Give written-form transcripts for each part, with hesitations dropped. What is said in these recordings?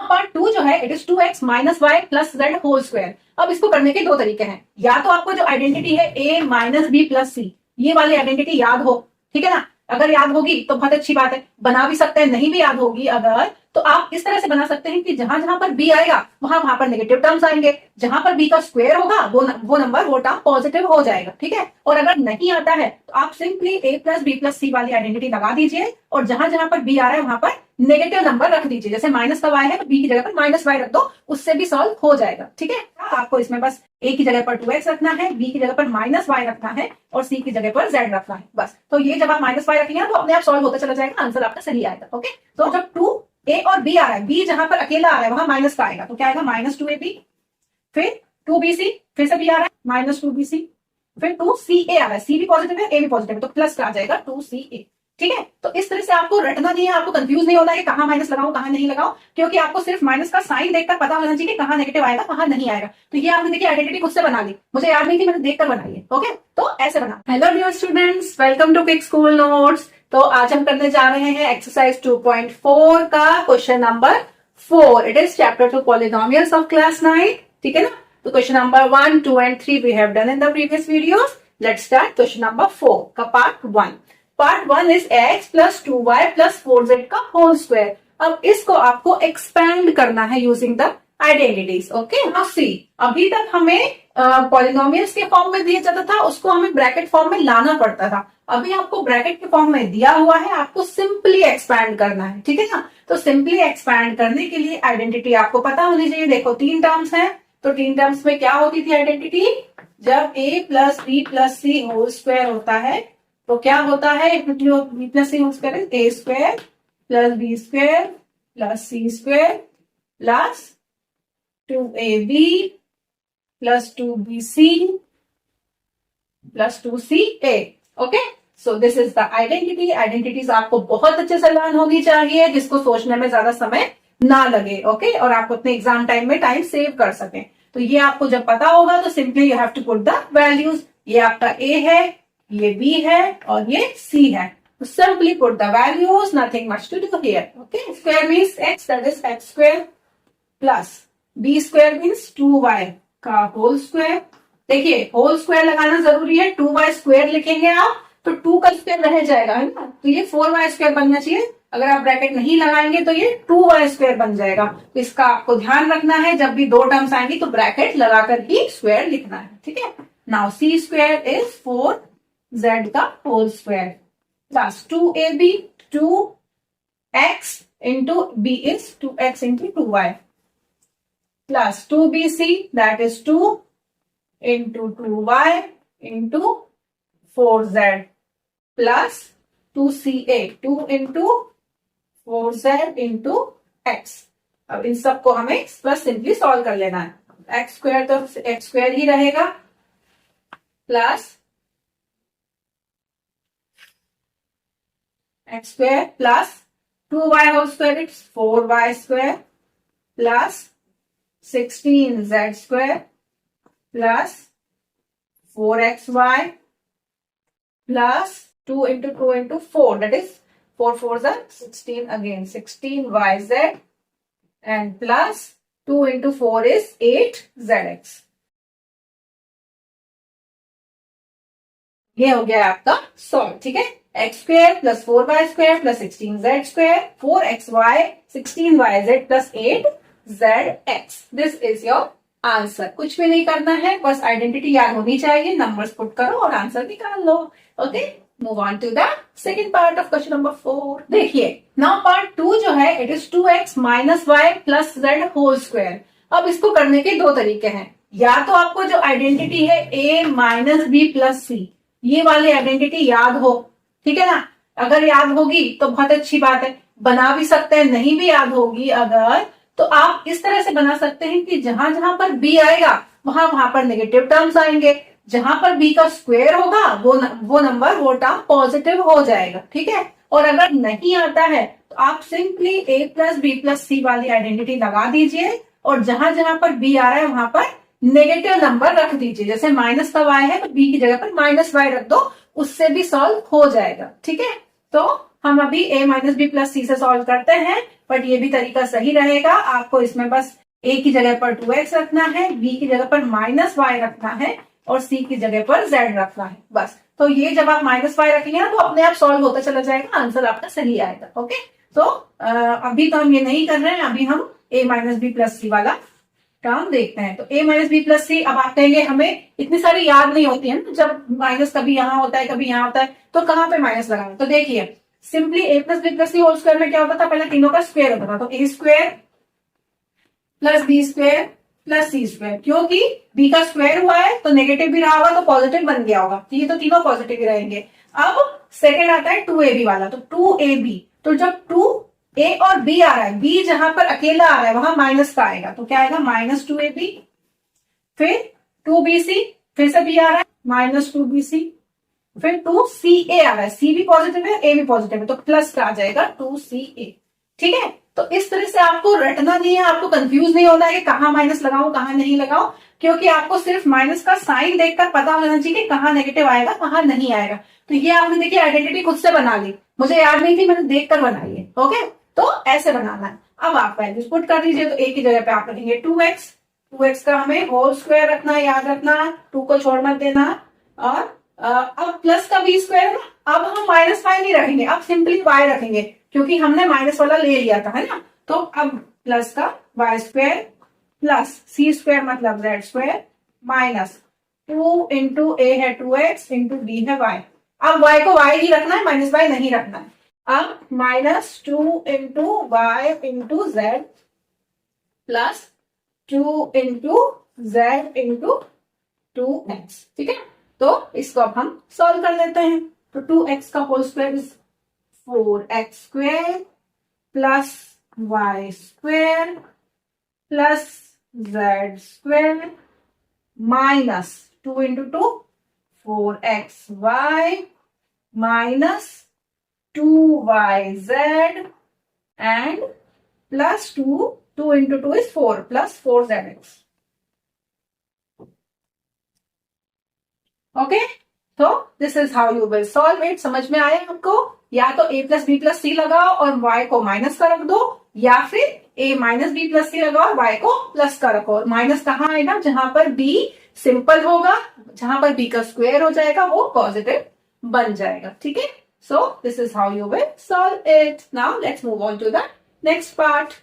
Part 2 जो है it is 2x minus Y plus Z whole square. अब इसको करने के दो तरीके हैं, या तो आपको जो आइडेंटिटी है a माइनस बी प्लस सी, ये वाली आइडेंटिटी याद हो, ठीक है ना। अगर याद होगी तो बहुत अच्छी बात है, बना भी सकते हैं। नहीं भी याद होगी अगर, तो आप इस तरह से बना सकते हैं कि जहां जहां पर b आएगा वहां वहां पर नेगेटिव टर्म्स आएंगे, जहां पर b का स्क्वायर होगा वो नंबर वो टर्म पॉजिटिव हो जाएगा, ठीक है। और अगर नहीं आता है तो आप simply a plus B plus C वाली आइडेंटिटी लगा दीजिए, और जहां जहां पर b आ रहा है वहां पर नेगेटिव नंबर रख दीजिए। जैसे माइनस का y है तो b की जगह पर माइनस वाई रख दो, उससे भी सॉल्व हो जाएगा, ठीक है। आपको इसमें बस a की जगह पर 2x रखना है, b की जगह पर माइनस वाई रखना है, और c की जगह पर z रखना है, बस। तो ये जब आप माइनस वाई रखेंगे तो अपने आप सॉल्व होता चला जाएगा, आंसर आपका सही आएगा। ओके, तो जब 2a और b आ रहा है, b जहां पर अकेला आ रहा है वहां माइनस का आएगा, तो क्या आएगा माइनस 2ab, फिर 2bc, फिर से b आ रहा है माइनस 2bc, फिर 2ca आ रहा है, c भी पॉजिटिव है a भी पॉजिटिव है, तो प्लस का आ जाएगा 2ca, ठीक है। तो इस तरह से आपको रटना नहीं है, आपको कंफ्यूज नहीं होना है कहां माइनस लगाऊं कहां नहीं लगाऊं, क्योंकि आपको सिर्फ माइनस का साइन देखकर पता होना चाहिए कि कहां नेगेटिव आएगा कहां नहीं आएगा। तो ये आपने देखिए आइडेंटिटी खुद से बना ली, मुझे याद नहीं थी, मैंने देखकर बनाई है। ओके, तो ऐसे बना। Hello dear students, welcome to quick school notes. तो आज हम करने जा रहे हैं एक्सरसाइज 2.4 का question number 4। It is chapter 2 polynomials of class 9, ठीक है ना। तो question number 1, 2 and 3 we have done in the previous videos. Let's start question number 4 का part 1। Part 1 is x plus 2y plus 4z का whole square. अब इसको आपको expand करना है using the identities. Okay, now see, अभी तक हमें पॉलिनोमियल्स के फॉर्म में दिया जाता था, उसको हमें ब्रैकेट फॉर्म में लाना पड़ता था। अभी आपको ब्रैकेट के फॉर्म में दिया हुआ है, आपको सिंपली एक्सपैंड करना है, ठीक है ना। तो सिंपली एक्सपैंड करने के लिए आइडेंटिटी आपको पता होनी चाहिए। देखो 3 टर्म्स है, तो 3 टर्म्स में क्या होती थी आइडेंटिटी, जब a plus B plus C whole square होता है तो क्या होता है, B plus C whole square A square plus B square plus C square plus 2ab plus 2bc plus 2ca। Okay, so this is the identity. Identities आपको बहुत अच्छे से लर्न होनी चाहिए, जिसको सोचने में ज्यादा समय ना लगे। ओके, और आप अपने एग्जाम टाइम में टाइम सेव कर सकें। तो ये आपको जब पता होगा तो simply you have to put the values. ये आपका a है, ये b है और ये c है। तो simply put the values, nothing much to do here. Okay, square means x, that is x square plus b square means 2y का होल स्क्वायर। देखिए होल स्क्वायर लगाना जरूरी है, 2y स्क्वायर लिखेंगे आप तो 2 का स्क्वायर रह जाएगा, है ना। तो ये 4y स्क्वायर बनना चाहिए। अगर आप ब्रैकेट नहीं लगाएंगे तो ये 2y स्क्वायर बन जाएगा। तो इसका आपको ध्यान रखना है, जब भी 2 टर्म्स आएंगी तो ब्रैकेट लगाकर ही स्क्वायर लिखना है, ठीक है। Now c square is 4z का whole square plus 2ab 2x into b is 2x into 2y plus 2bc that is 2 into 2y into 4z plus 2ca 2 into 4z into x। अब इन सबको हमें बस simply solve कर लेना है। X square तो X square ही रहेगा plus X square plus 2y whole square it's 4y square plus 16z square plus 4xy plus 2 into 2 into 4 that is 4 4s are 16 again 16yz and plus 2 into 4 is 8zx। ये हो गया आपका solve, ठीक है। X square plus 4y square plus 16z square 4xy 16yz plus 8zx। This is your answer. कुछ भी नहीं करना है, बस आइडेंटिटी याद होनी चाहिए, नंबर्स पुट करो और आंसर निकाल लो। Okay, move on to the second part of question number 4। देखिए नाउ पार्ट 2 जो है it is 2x minus Y plus Z whole square. अब इसको करने के दो तरीके हैं, या तो आपको जो आइडेंटिटी है a माइनस बी प्लस सी, ये वाली आइडेंटिटी याद हो, ठीक है ना। अगर याद होगी तो बहुत अच्छी बात है, बना भी सकते हैं। नहीं भी याद होगी अगर, तो आप इस तरह से बना सकते हैं कि जहां जहां पर b आएगा वहां वहां पर नेगेटिव टर्म्स आएंगे, जहां पर b का स्क्वायर होगा वो नंबर वो टर्म पॉजिटिव हो जाएगा, ठीक है। और अगर नहीं आता है तो आप simply a plus B plus C वाली आइडेंटिटी लगा दीजिए, और जहां जहां पर b आ रहा है वहां पर नेगेटिव नंबर रख दीजिए। जैसे माइनस का y है तो b की जगह पर माइनस वाई रख दो, उससे भी सॉल्व हो जाएगा, ठीक है। तो हम अभी a माइनस बी प्लस सी से सॉल्व करते हैं, बट ये भी तरीका सही रहेगा। आपको इसमें बस a की जगह पर 2x रखना है, b की जगह पर माइनस वाई रखना है और c की जगह पर z रखना है बस। तो ये जब आप माइनस वाई रखेंगे ना तो अपने आप सॉल्व होता चला जाएगा, आंसर आपका सही आएगा। ओके, तो अभी तो हम ये नहीं कर रहे हैं, अभी हम a माइनस बी प्लस सी वाला टर्म देखते हैं। तो a माइनस बी प्लस सी, अब आप कहेंगे हमें इतनी सारी याद नहीं होती है ना, जब माइनस कभी यहाँ होता है कभी यहाँ होता है तो कहाँ पे माइनस लगाना। तो देखिए simply a plus B plus C whole square में क्या होता था, पहले तीनों का स्क्वायर होता था। तो a square plus B square plus C square, क्योंकि b का स्क्वायर हुआ है तो नेगेटिव भी रहा होगा तो पॉजिटिव बन गया होगा, तो ये तो तीनों पॉजिटिव ही रहेंगे। अब सेकेंड आता है 2ab वाला, तो 2ab, तो जब 2a और b आ रहा है, b जहां पर अकेला आ रहा है वहां माइनस का आएगा, तो क्या आएगा माइनस 2ab। फिर 2bc, फिर से b आ रहा है माइनस 2bc, फिर 2ca आ रहा है, c भी पॉजिटिव है a भी पॉजिटिव है तो प्लस का आ जाएगा 2ca। ठीक है, तो इस तरह से आपको रटना नहीं है, आपको कंफ्यूज नहीं होना है कि कहां माइनस लगाऊं कहां नहीं लगाऊं, क्योंकि आपको सिर्फ माइनस का साइन देखकर पता होना चाहिए कि कहां नेगेटिव आएगा कहां नहीं आएगा। तो ये आपने देखिए आइडेंटिटी खुद से बना ली, मुझे याद नहीं थी, मैंने देखकर बनाई है। ओके, तो ऐसे बनाना है। अब आप वैल्यूज पुट कर दीजिए, तो a की जगह पे आप रखेंगे 2x, 2x का हमें होल स्क्वायर रखना है, याद रखना है, 2 को छोड़ मत देना। और अब प्लस का b स्क्वायर है ना, अब हम माइनस वाई नहीं रखेंगे, अब सिंपली y रखेंगे, क्योंकि हमने माइनस वाला ले लिया था, है ना। तो अब प्लस का वाई स्क्वायर प्लस सी स्क्वायर मतलब z square minus 2 into a है 2x इंटू बी है y। अब y को y ही रखना है, माइनस y नहीं रखना है। अब minus 2 into y into z plus 2 into z into 2x। ठीक है, तो इसको अब हम सॉल्व कर लेते हैं। तो 2x का whole square is 4x square plus Y square plus Z square minus 2 into 2 4xy minus 2yz and plus 2 into 2 is 4 plus 4zx। Okay, तो this is how you will solve it. समझ में आया आपको? या तो a plus B plus C लगाओ और y को माइनस का रख दो, या फिर a minus B plus C लगाओ और y को प्लस का रखो। माइनस कहाँ आएगा? जहां पर b सिंपल होगा, जहां पर b का स्क्वायर हो जाएगा वो पॉजिटिव बन जाएगा। ठीक है, so this is how you will solve it. Now let's move on to the next part.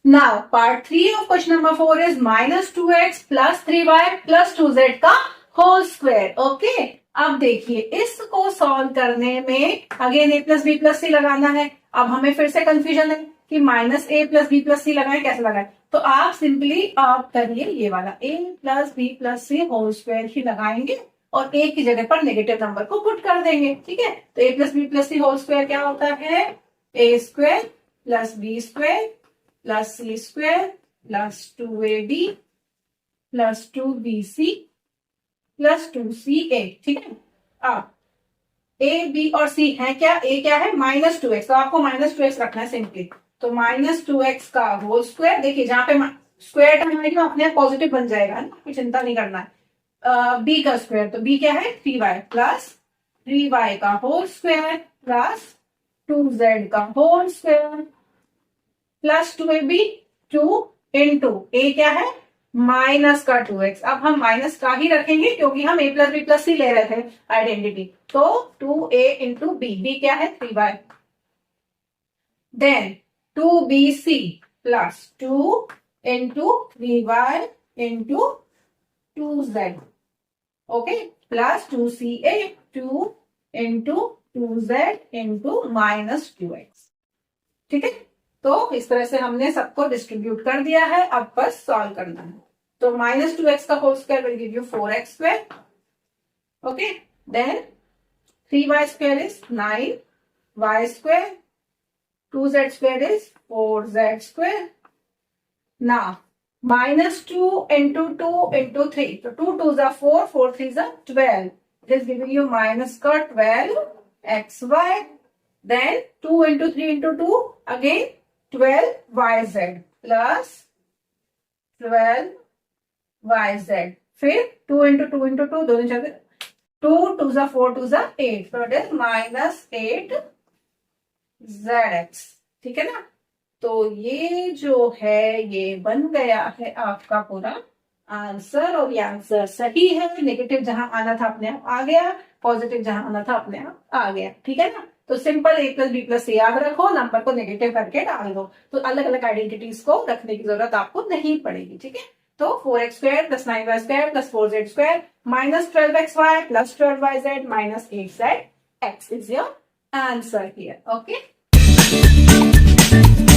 Now part 3 of question number 4 is minus 2x plus 3y plus 2z का whole square. Okay, अब देखिए इसको solve करने में again a plus B plus C लगाना है। अब हमें फिर से कंफ्यूजन है कि minus a plus B plus C लगाए, कैसे लगाए। तो आप सिंपली आप करिए ये वाला a plus B plus C whole square ही लगाएंगे और a की जगह पर नेगेटिव नंबर को पुट कर देंगे। ठीक है, तो a plus B plus C whole square क्या होता है? a square plus B square plus C square plus 2ab plus 2bc plus 2ca। ठीक है, अब a b और c है क्या? a क्या है? माइनस 2x, तो आपको माइनस 2x रखना है सिंपली। तो माइनस 2x का होल स्क्वायर, देखिए जहां पे स्क्वायर टर्म आएगी अपने आप पॉजिटिव बन जाएगा ना, कोई चिंता नहीं करना है। b का स्क्वायर, तो b क्या है? 3y प्लस 3y का होल स्क्वायर प्लस 2z का whole square plus 2ab 2 into a क्या है? माइनस का 2x। अब हम माइनस का ही रखेंगे क्योंकि हम a प्लस बी प्लस सी ले रहे थे आइडेंटिटी। तो 2a इंटू b क्या है? 3y। Then 2bc plus 2 into 3y into 2z। Okay, plus 2ca 2 into 2z into minus 2x। ठीक है, तो इस तरह से हमने सबको डिस्ट्रीब्यूट कर दिया है, अब बस सॉल्व करना है। तो माइनस 2x का whole square will give you 4x square. Okay, then 3y square is 9y square, 2z square is 4z square. Now minus 2 into 2 into 3, तो 2 2 जा 4, 4 3 जा 12, it is giving you minus का 12xy। Then 2 into 3 into 2 again 12yz plus 12yz। फिर 2 into 2 into 2, दोनों जगह 2 2 जा 4 2 जा 8, so it is minus 8 Z x, ठीक है ना। तो ये जो है ये बन गया है आपका पूरा आंसर, और ये आंसर सही है। नेगेटिव जहां आना था अपने आप आ गया, पॉजिटिव जहां आना था अपने आप आ गया, ठीक है ना। तो simple a plus B plus C याद रखो, नंबर को नेगेटिव करके डाल दो, तो अलग अलग आइडेंटिटीज को रखने की जरूरत आपको नहीं पड़ेगी, ठीक है। तो 4x² plus 9y² plus 4z² minus 12xy plus 12yz minus 8zx is your answer here, okay.